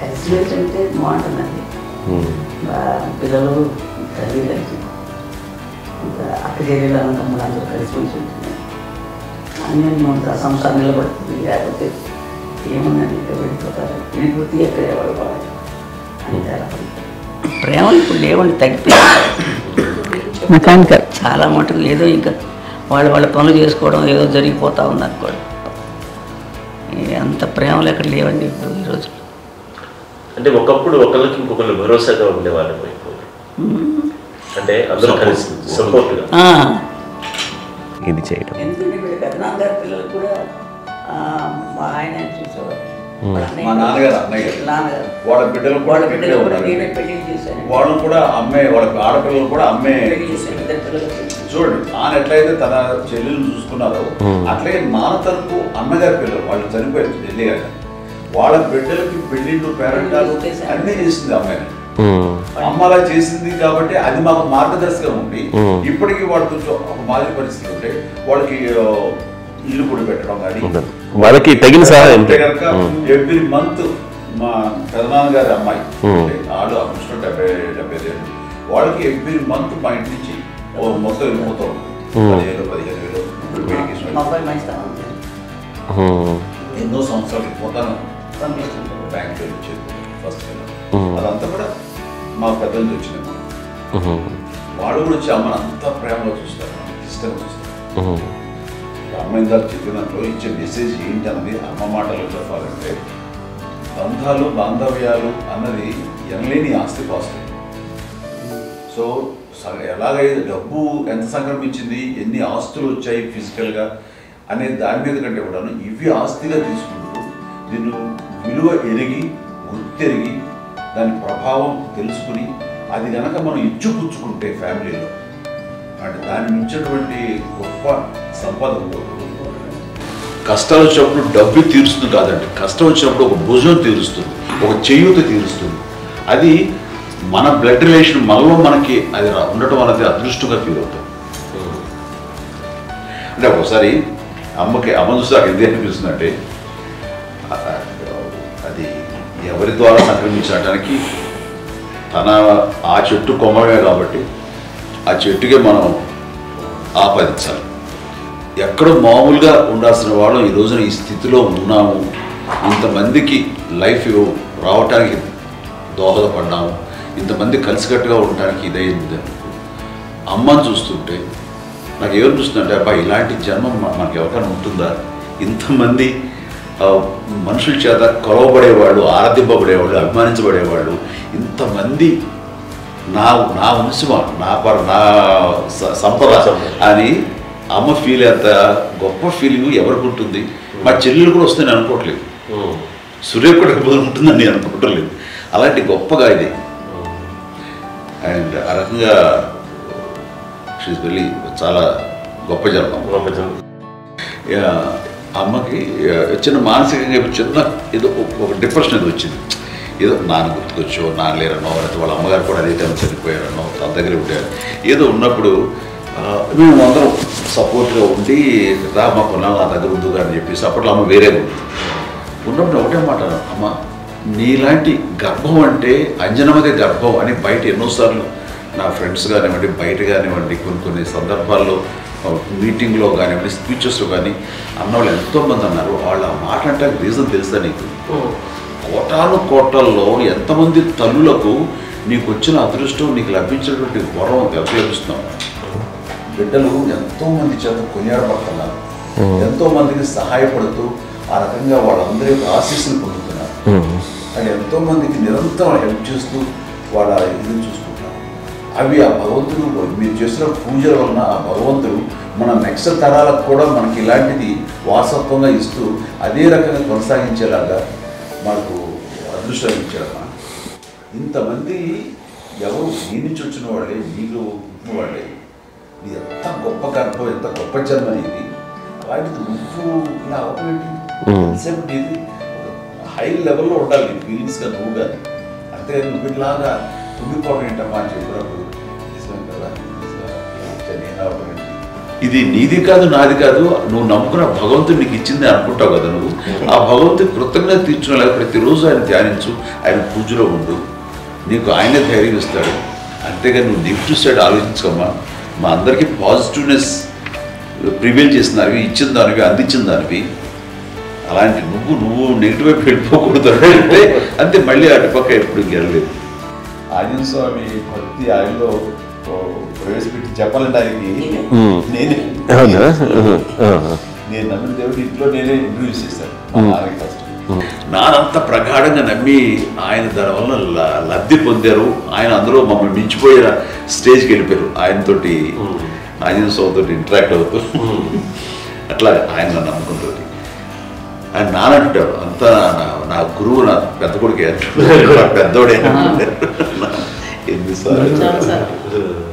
కలిసిమెలిసి అంటే బాగుంటుందండి. పిల్లలు తల్లి కలిసి ఇంకా అక్క చెల్లెలు అన్న తమ్ముడు అందరూ కలిసిమెలిసి ఉంటుంది. అన్నీ సంసారం నిలబడుతుంది. లేకపోతే ఏముందండి ఇంకా వెళ్ళిపోతారు. విడిపోతే ఎక్కడ ఎవరు పోవాలి అంతే. ప్రేమలు ఇప్పుడు లేవండి, తగ్గిపోయింది చాలా మటుకు. ఏదో ఇంకా వాళ్ళ పనులు చేసుకోవడం ఏదో జరిగిపోతూ ఉంది అనుకోండి. అంత ప్రేమలు ఎక్కడ లేవండి ఇప్పుడు ఈ రోజు. అంటే ఒకప్పుడు ఒకళ్ళకి ఇంకొకళ్ళు భరోసాగా ఉండేవాళ్ళు, అంటే అందరూ కలిసి సపోర్ట్గా ఇది చేయడం. ఎందుకంటే వీళ్ళ పెద్దనాన్నగారి పిల్లలు కూడా మా ఆయన చూసేవారు. మా నాన్నగారు అన్నయ్య వాళ్ళ బిడ్డలు కూడా వాళ్ళు కూడా అమ్మాయి, వాళ్ళ ఆడపిల్లలు కూడా అమ్మాయి. చూడండి నాన్న ఎట్లయితే తన చెల్లెలు చూసుకున్నారో అట్లే నాన్న తరపు అన్నగారి పిల్లలు వాళ్ళు చనిపోయారు ఢిల్లీ గారు. వాళ్ళ బిడ్డలకి పెళ్లిళ్ళు పేరెంటాలు అన్నీ చేసింది అమ్మాయిని. అమ్మలా చేసింది కాబట్టి అది మాకు మార్గదర్శకం ఉండి ఇప్పటికీ వాళ్ళు కొంచెం ఒక మాదిరి పరిస్థితి ఉంటే వాళ్ళకి ఇల్లు కూడా పెట్టడం కానీ వాళ్ళకి తగిన సహాయం కనుక ఎవ్రీ మంత్ మా పెదనాన్నగారి అమ్మాయి వాళ్ళు ఆల్మోస్ట్ 70 వాళ్ళకి ఎవ్రీ మంత్ మా ఇంటి నుంచి మొత్తం వెళ్ళిపోతాం 10,000-15,000 ఎన్నో సంవత్సరాలు వెళ్ళిపోతాను. బ్యాంక్ వచ్చేది ఫస్ట్ అదంతా కూడా మా పెద్దలు వచ్చింది. వాళ్ళు కూడా వచ్చి అమ్మని అంతా ప్రేమగా చూస్తారు, ఇష్టంగా చూస్తారు. అమ్మాయి గారు చెప్పినట్లు ఇచ్చే మెసేజ్ ఏంటి అన్నది అమ్మ మాటలు చెప్పాలంటే బంధాలు బాంధవ్యాలు అన్నది ఎనలేని ఆస్తిపాస్తులు. సో ఎలాగైతే డబ్బు ఎంత సంక్రమించింది, ఎన్ని ఆస్తులు వచ్చాయి ఫిజికల్గా అనే దాని మీద కంటే కూడా ఇవి ఆస్తిగా తీసుకుంటూ దీన్ని విలువ ఎరిగి గుర్తెరిగి దాని ప్రభావం తెలుసుకుని అది కనుక మనం ఇచ్చుపుచ్చుకుంటే ఫ్యామిలీలో అంటే దాని మించినటువంటి గొప్ప సంపద. కష్టాలు వచ్చినప్పుడు డబ్బు తీరుస్తుంది కాదండి, కష్టం వచ్చినప్పుడు ఒక భుజం తీరుస్తుంది, ఒక చేయూత తీరుస్తుంది. అది మన బ్లడ్ రిలేషన్ మనలో మనకి అది ఉండటం అనేది అదృష్టంగా ఫీల్ అవుతుంది. అంటే ఒకసారి అమ్మ చూసి నాకు ఎందుకు అనిపిస్తుందంటే అది ఎవరి ద్వారా సంక్రమించడానికి తన ఆ చెట్టు కొమ్మమే కాబట్టి ఆ చెట్టుకే మనం ఆపాదించాలి. ఎక్కడో మామూలుగా ఉండాల్సిన వాళ్ళం ఈ రోజున ఈ స్థితిలో ఉన్నాము, ఇంతమందికి లైఫ్ రావటానికి దోహదపడ్డాము, ఇంతమంది కలిసికట్టుగా ఉండటానికి ఇదైంది. అమ్మని చూస్తుంటే నాకు ఏమనిపిస్తుందంటే అబ్బా ఇలాంటి జన్మం మనకు ఎవరికైనా ఉంటుందా? ఇంతమంది మనుషుల చేత కొలవబడేవాళ్ళు, ఆరాధింపబడేవాళ్ళు, అభిమానించబడేవాళ్ళు, ఇంతమంది నా వంశమా నా సంపద అని అమ్మ ఫీల్ అంత గొప్ప ఫీలింగ్ ఎవరికి ఉంటుంది? మా చెల్లెలు కూడా వస్తే నేను అనుకోవట్లేదు, సూర్య కూడా ఉంటుందని నేను అనుకోవట్లేదు. అలాంటి గొప్పగా ఇది. అండ్ ఆ రకంగా షీస్ వెళ్ళి చాలా గొప్ప జన్మ. అమ్మకి చిన్న మానసికంగా చిన్న ఏదో ఒక డిప్రెషన్ ఏదో వచ్చింది. ఏదో నాన్న గుర్తుకొచ్చో, నాన్న లేరనో, లేకపోతే వాళ్ళ అమ్మగారు కూడా అదే టైం చనిపోయారనో, తన దగ్గర ఉండారు ఏదో ఉన్నప్పుడు మేము అందరం సపోర్ట్గా ఉండి రా మా కొన్నాళ్ళు నా దగ్గర ఉందిగా అని చెప్పేసి అప్పట్లో అమ్మ వేరే ఉంది. ఉన్నప్పుడు ఒకటే మాట, అమ్మ నీలాంటి గర్భం అంటే అంజనమదే గర్భం అని బయట ఎన్నోసార్లు నా ఫ్రెండ్స్ కానివ్వండి, బయట కానివ్వండి, కొన్ని సందర్భాల్లో మీటింగ్లో కానివ్వండి, స్పీచెస్లో కానీ అన్నవాళ్ళు ఎంతోమంది అన్నారు. వాళ్ళు ఆ మాట అంటే రీజన్ తెలుసా నీకు? కోటాల్లో ఎంతమంది తల్లులకు నీకు వచ్చిన అదృష్టం, నీకు లభించినటువంటి వరం ఎవరు లభిస్తున్నావు? బిడ్డలు ఎంతోమంది చేత కొనియాడబడుతున్నారు, ఎంతోమందికి సహాయపడుతూ ఆ రకంగా వాళ్ళందరి ఆశీస్సులు పొందుతున్నారు. అండ్ ఎంతోమందికి నిరంతరం హెల్ప్ చేస్తూ వాళ్ళ ఇది చూసుకుంటారు. అవి ఆ భగవంతుడు మీరు చేసిన పూజల వలన ఆ భగవంతుడు మన నెక్స్ట్ తరాలకు కూడా మనకి ఇలాంటిది వారసత్వంగా ఇస్తూ అదే రకంగా కొనసాగించేలాగా మనకు అదృష్టం ఇచ్చారమ్మా. ఇంతమంది ఎవరు నీ నుంచి వచ్చిన వాళ్ళే, నీకు పుట్టిన వాళ్ళే. నీ ఎంత గొప్ప గర్భం, ఎంత గొప్ప జన్మ నీది. అలాంటిది నువ్వు ఇలా అవ్వబెట్టి నీది హై లెవెల్లో ఉండాలి నీ ఫీలింగ్స్గా నువ్వు కానీ. అంతే నువ్వు ఇలాగా కుంగిపోవడం ఏంటమ్మా అని చెప్పినప్పుడు నిజం కదా, నేను అవ్వబెట్టి ఇది నీది కాదు నాది కాదు, నువ్వు నమ్ముకున్న భగవంతుడు నీకు ఇచ్చింది అనుకుంటావు కదా నువ్వు. ఆ భగవంతుడు కృతజ్ఞత తీర్చుకునే ప్రతిరోజు ఆయన ధ్యానించు, ఆయన పూజలో ఉండు, నీకు ఆయనే ధైర్యం ఇస్తాడు. అంతేగాని నువ్వు నెగిటివ్ సైడ్ ఆలోచించుకోమ్మా. మా అందరికీ పాజిటివ్నెస్ ప్రివేల్ చేసిన దానివి, ఇచ్చిన దానివి, అందించిన దానివి. అలాంటి నువ్వు నెగిటివ్ వైపు వెళ్ళిపోకూడదు అంటే అంతే. మళ్ళీ అటుపక్క ఎప్పుడు గెలలేదు. ఆంజనేయ స్వామి భక్తి ఆయనలో ప్రవేశపెట్టి చెప్పాలంటే ఆయనకి నేను నమ్మిన దేవుడు ఇంట్లో నేనే ఇంట్రడ్యూస్ చేశాను. ఫస్ట్ నానంత ప్రగాఢంగా నమ్మి ఆయన దాని వల్ల లబ్ధి పొందారు. ఆయన అందులో మమ్మల్ని మించిపోయిన స్టేజ్కి వెళ్ళిపోయారు. ఆయనతోటి ఆంజనేయ స్వామితో ఇంటరాక్ట్ అవుతూ అట్లా ఆయన నన్ను నమ్ముకుంటుంది. ఆయన నానంటాడు అంతా నా గురువు, నా పెద్ద కొడుకే, పెద్దోడే ఎన్నిసార్లు